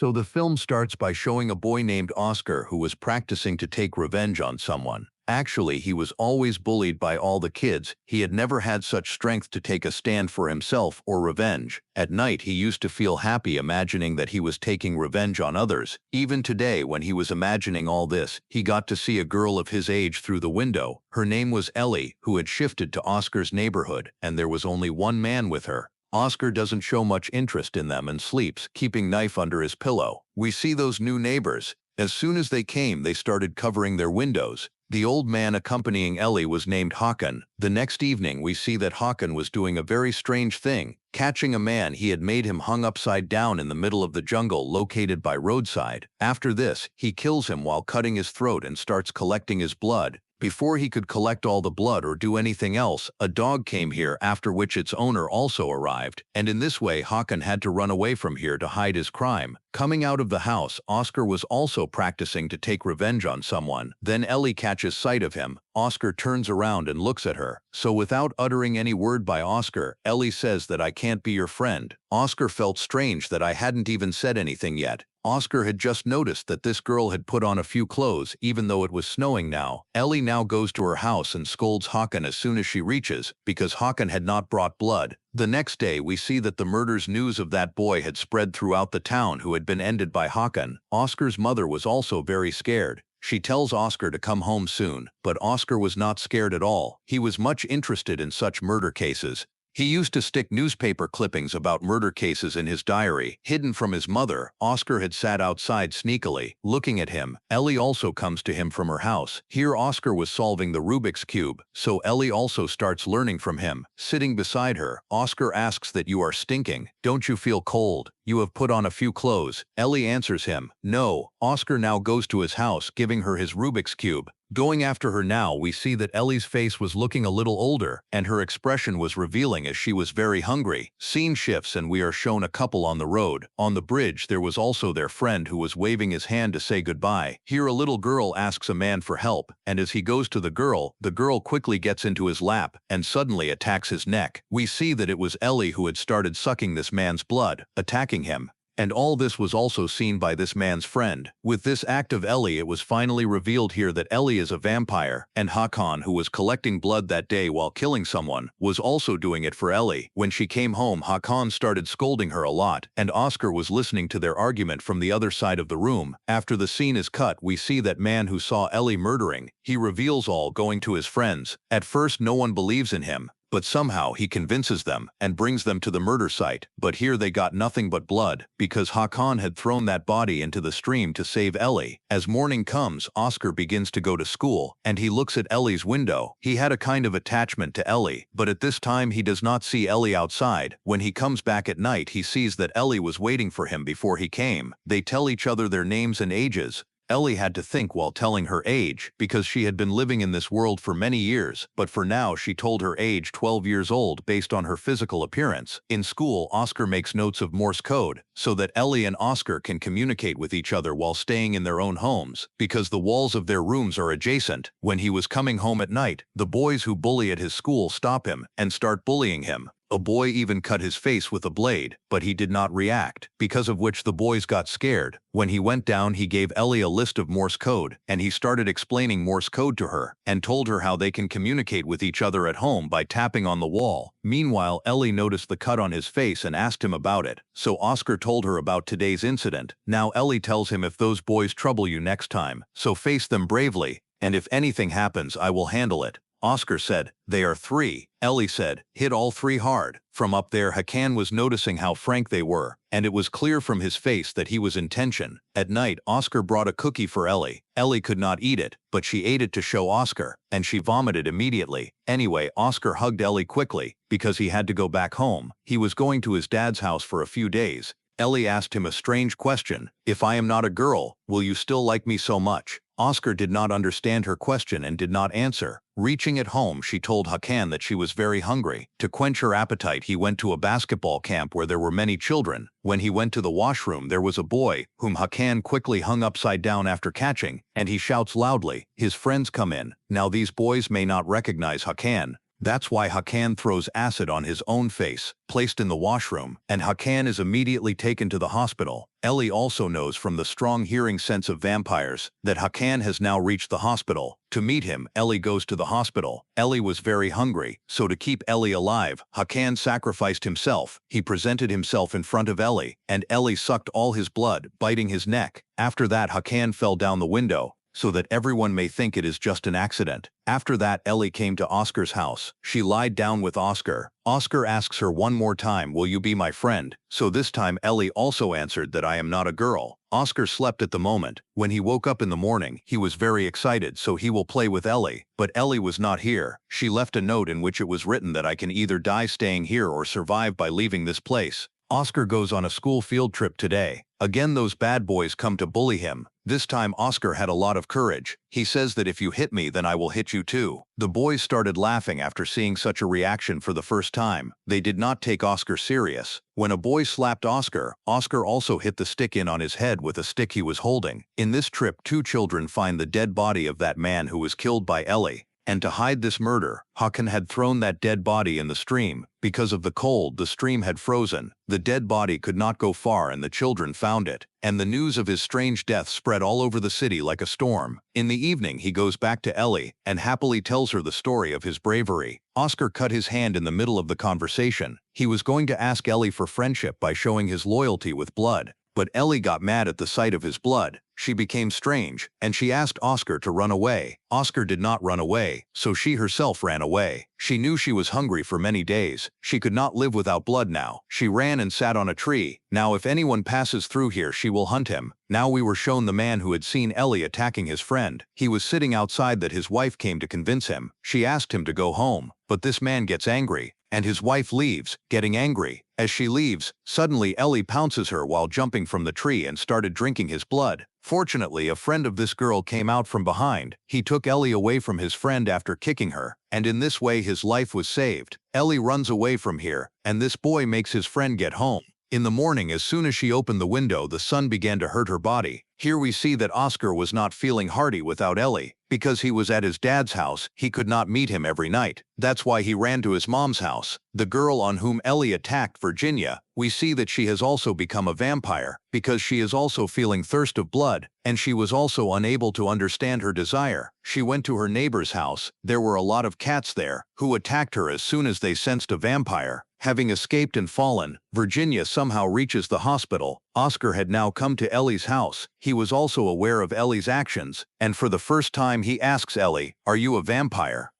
So the film starts by showing a boy named Oscar who was practicing to take revenge on someone. Actually, he was always bullied by all the kids. He had never had such strength to take a stand for himself or revenge. At night, he used to feel happy imagining that he was taking revenge on others. Even today, when he was imagining all this, he got to see a girl of his age through the window. Her name was Ellie, who had shifted to Oscar's neighborhood, and there was only one man with her. Oscar doesn't show much interest in them and sleeps, keeping knife under his pillow. We see those new neighbors. As soon as they came, they started covering their windows. The old man accompanying Ellie was named Hakan. The next evening, we see that Hakan was doing a very strange thing, catching a man. He had made him hung upside down in the middle of the jungle located by roadside. After this, he kills him while cutting his throat and starts collecting his blood. Before he could collect all the blood or do anything else, a dog came here, after which its owner also arrived, and in this way Hakan had to run away from here to hide his crime. Coming out of the house, Oscar was also practicing to take revenge on someone. Then Ellie catches sight of him. Oscar turns around and looks at her. So without uttering any word by Oscar, Ellie says that I can't be your friend. Oscar felt strange that I hadn't even said anything yet. Oscar had just noticed that this girl had put on a few clothes even though it was snowing now. Ellie now goes to her house and scolds Hakan as soon as she reaches, because Hakan had not brought blood. The next day we see that the murder's news of that boy had spread throughout the town who had been ended by Hakan. Oscar's mother was also very scared. She tells Oscar to come home soon, but Oscar was not scared at all. He was much interested in such murder cases. He used to stick newspaper clippings about murder cases in his diary. Hidden from his mother, Oscar had sat outside sneakily, looking at him. Ellie also comes to him from her house. Here Oscar was solving the Rubik's Cube, so Ellie also starts learning from him. Sitting beside her, Oscar asks that you are stinking. Don't you feel cold? You have put on a few clothes. Ellie answers him, no. Oscar now goes to his house, giving her his Rubik's Cube. Going after her now, we see that Ellie's face was looking a little older, and her expression was revealing as she was very hungry. Scene shifts and we are shown a couple on the road. On the bridge, there was also their friend who was waving his hand to say goodbye. Here a little girl asks a man for help, and as he goes to the girl quickly gets into his lap and suddenly attacks his neck. We see that it was Ellie who had started sucking this man's blood, attacking him. And all this was also seen by this man's friend. With this act of Ellie, it was finally revealed here that Ellie is a vampire, and Hakan, who was collecting blood that day while killing someone, was also doing it for Ellie. When she came home, Hakan started scolding her a lot, and Oscar was listening to their argument from the other side of the room. After the scene is cut, we see that man who saw Ellie murdering. He reveals all, going to his friends. At first, no one believes in him. But somehow he convinces them and brings them to the murder site. But here they got nothing but blood, because Hakan had thrown that body into the stream to save Ellie. As morning comes, Oscar begins to go to school, and he looks at Ellie's window. He had a kind of attachment to Ellie, but at this time he does not see Ellie outside. When he comes back at night, he sees that Ellie was waiting for him before he came. They tell each other their names and ages. Ellie had to think while telling her age, because she had been living in this world for many years, but for now she told her age 12 years old based on her physical appearance. In school, Oscar makes notes of Morse code, so that Ellie and Oscar can communicate with each other while staying in their own homes, because the walls of their rooms are adjacent. When he was coming home at night, the boys who bully at his school stop him and start bullying him. A boy even cut his face with a blade, but he did not react, because of which the boys got scared. When he went down, he gave Ellie a list of Morse code, and he started explaining Morse code to her, and told her how they can communicate with each other at home by tapping on the wall. Meanwhile, Ellie noticed the cut on his face and asked him about it, so Oscar told her about today's incident. Now Ellie tells him, if those boys trouble you next time, so face them bravely, and if anything happens, I will handle it. Oscar said, they are 3. Ellie said, hit all 3 hard. From up there, Hakan was noticing how frank they were, and it was clear from his face that he was in tension. At night, Oscar brought a cookie for Ellie. Ellie could not eat it, but she ate it to show Oscar, and she vomited immediately. Anyway, Oscar hugged Ellie quickly, because he had to go back home. He was going to his dad's house for a few days. Ellie asked him a strange question. If I am not a girl, will you still like me so much? Oscar did not understand her question and did not answer. Reaching at home, she told Hakan that she was very hungry. To quench her appetite, he went to a basketball camp where there were many children. When he went to the washroom, there was a boy, whom Hakan quickly hung upside down after catching, and he shouts loudly. His friends come in. Now these boys may not recognize Hakan, That's why Hakan throws acid on his own face, placed in the washroom, and Hakan is immediately taken to the hospital. Ellie also knows from the strong hearing sense of vampires that Hakan has now reached the hospital. To meet him, Ellie goes to the hospital. Ellie was very hungry, so to keep Ellie alive, Hakan sacrificed himself. He presented himself in front of Ellie, and Ellie sucked all his blood, biting his neck. After that, Hakan fell down the window, so that everyone may think it is just an accident. After that, Ellie came to Oscar's house. She lied down with Oscar. Oscar asks her one more time, "Will you be my friend?" So this time Ellie also answered that I am not a girl. Oscar slept at the moment. When he woke up in the morning, he was very excited, so he will play with Ellie. But Ellie was not here. She left a note in which it was written that I can either die staying here or survive by leaving this place. Oscar goes on a school field trip today. Again, those bad boys come to bully him. This time Oscar had a lot of courage. He says that if you hit me, then I will hit you too. The boys started laughing after seeing such a reaction for the first time. They did not take Oscar serious. When a boy slapped Oscar, Oscar also hit the stick in on his head with a stick he was holding. In this trip, 2 children find the dead body of that man who was killed by Ellie. And to hide this murder, Hakan had thrown that dead body in the stream. Because of the cold, the stream had frozen. The dead body could not go far and the children found it. And the news of his strange death spread all over the city like a storm. In the evening, he goes back to Ellie and happily tells her the story of his bravery. Oscar cut his hand in the middle of the conversation. He was going to ask Ellie for friendship by showing his loyalty with blood. But Ellie got mad at the sight of his blood. She became strange, and she asked Oscar to run away. Oscar did not run away, so she herself ran away. She knew she was hungry for many days. She could not live without blood now. She ran and sat on a tree. Now if anyone passes through here, she will hunt him. Now we were shown the man who had seen Ellie attacking his friend. He was sitting outside that his wife came to convince him. She asked him to go home, but this man gets angry, and his wife leaves, getting angry. As she leaves, suddenly Ellie pounces her while jumping from the tree and started drinking his blood. Fortunately, a friend of this girl came out from behind. He took Ellie away from his friend after kicking her, and in this way his life was saved. Ellie runs away from here, and this boy makes his friend get home. In the morning, as soon as she opened the window, the sun began to hurt her body. Here we see that Oscar was not feeling hearty without Ellie. Because he was at his dad's house, he could not meet him every night. That's why he ran to his mom's house. The girl on whom Ellie attacked, Virginia, we see that she has also become a vampire, because she is also feeling thirst of blood, and she was also unable to understand her desire. She went to her neighbor's house. There were a lot of cats there, who attacked her as soon as they sensed a vampire. Having escaped and fallen, Virginia somehow reaches the hospital. Oscar had now come to Ellie's house. He was also aware of Ellie's actions, and for the first time he asks Ellie, "Are you a vampire?"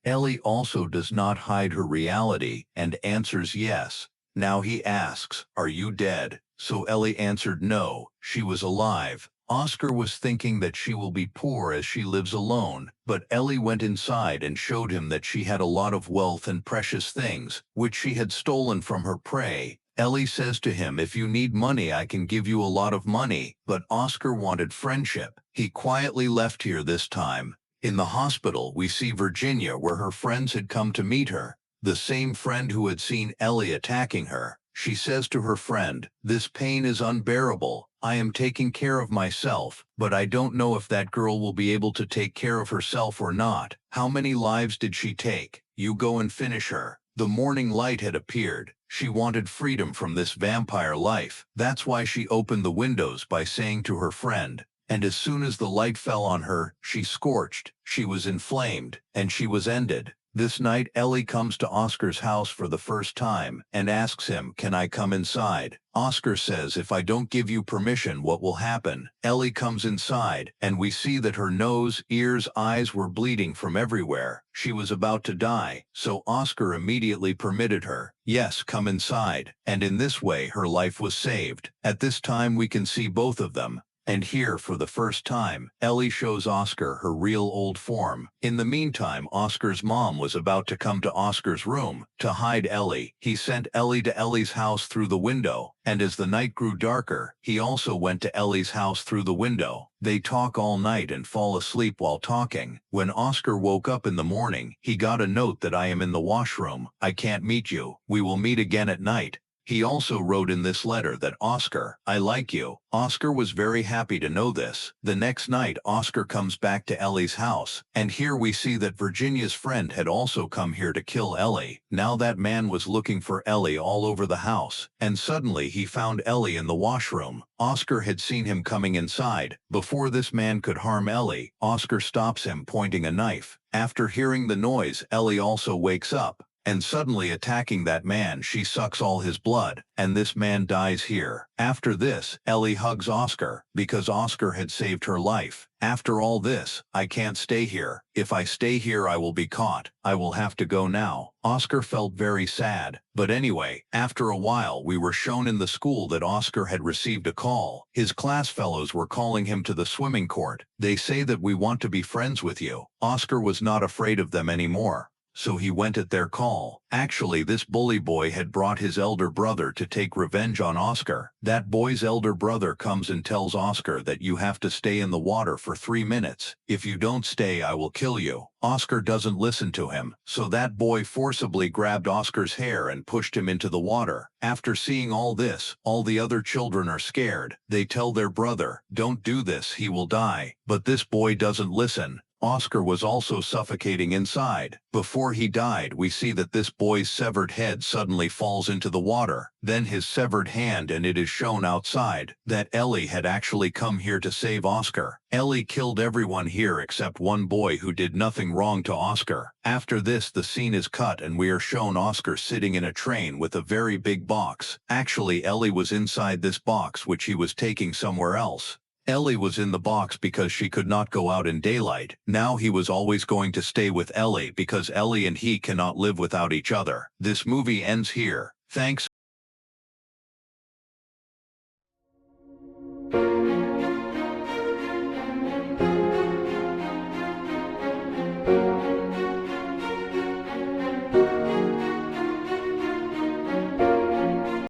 Ellie also does not hide her reality and answers yes. Now he asks, "Are you dead?" So Ellie answered no, she was alive. Oscar was thinking that she will be poor as she lives alone, but Ellie went inside and showed him that she had a lot of wealth and precious things, which she had stolen from her prey. Ellie says to him, "If you need money, I can give you a lot of money," but Oscar wanted friendship. He quietly left here this time. In the hospital, we see Virginia where her friends had come to meet her, the same friend who had seen Ellie attacking her. She says to her friend, "This pain is unbearable. I am taking care of myself, but I don't know if that girl will be able to take care of herself or not. How many lives did she take? You go and finish her." The morning light had appeared. She wanted freedom from this vampire life. That's why she opened the windows by saying to her friend, and as soon as the light fell on her, she scorched, she was inflamed, and she was ended. This night Ellie comes to Oscar's house for the first time and asks him, "Can I come inside?" Oscar says, "If I don't give you permission, what will happen?" Ellie comes inside, and we see that her nose, ears, eyes were bleeding from everywhere. She was about to die, so Oscar immediately permitted her. "Yes, come inside." And in this way her life was saved. At this time we can see both of them. And here, for the first time, Ellie shows Oscar her real old form. In the meantime, Oscar's mom was about to come to Oscar's room to hide Ellie. He sent Ellie to Ellie's house through the window, and as the night grew darker, he also went to Ellie's house through the window. They talk all night and fall asleep while talking. When Oscar woke up in the morning, he got a note that, "I am in the washroom. I can't meet you. We will meet again at night." He also wrote in this letter that Oscar, I like you. Oscar was very happy to know this. The next night, Oscar comes back to Ellie's house, and here we see that Virginia's friend had also come here to kill Ellie. Now that man was looking for Ellie all over the house, and suddenly he found Ellie in the washroom. Oscar had seen him coming inside. Before this man could harm Ellie, Oscar stops him, pointing a knife. After hearing the noise, Ellie also wakes up, and suddenly attacking that man, she sucks all his blood, and this man dies here. After this, Ellie hugs Oscar, because Oscar had saved her life. After all this, I can't stay here. If I stay here I will be caught. I will have to go now. Oscar felt very sad. But anyway, after a while we were shown in the school that Oscar had received a call. His class fellows were calling him to the swimming court. They say that we want to be friends with you. Oscar was not afraid of them anymore, so he went at their call. Actually, this bully boy had brought his elder brother to take revenge on Oscar. That boy's elder brother comes and tells Oscar that you have to stay in the water for 3 minutes. If you don't stay, I will kill you. Oscar doesn't listen to him, so that boy forcibly grabbed Oscar's hair and pushed him into the water. After seeing all this, all the other children are scared. They tell their brother, don't do this, he will die. But this boy doesn't listen. Oscar was also suffocating inside. Before he died, we see that this boy's severed head suddenly falls into the water, then his severed hand, and it is shown outside that Ellie had actually come here to save Oscar. Ellie killed everyone here except one boy who did nothing wrong to Oscar. After this, the scene is cut and we are shown Oscar sitting in a train with a very big box. Actually, Ellie was inside this box which he was taking somewhere else. Ellie was in the box because she could not go out in daylight. Now he was always going to stay with Ellie because Ellie and he cannot live without each other. This movie ends here. Thanks.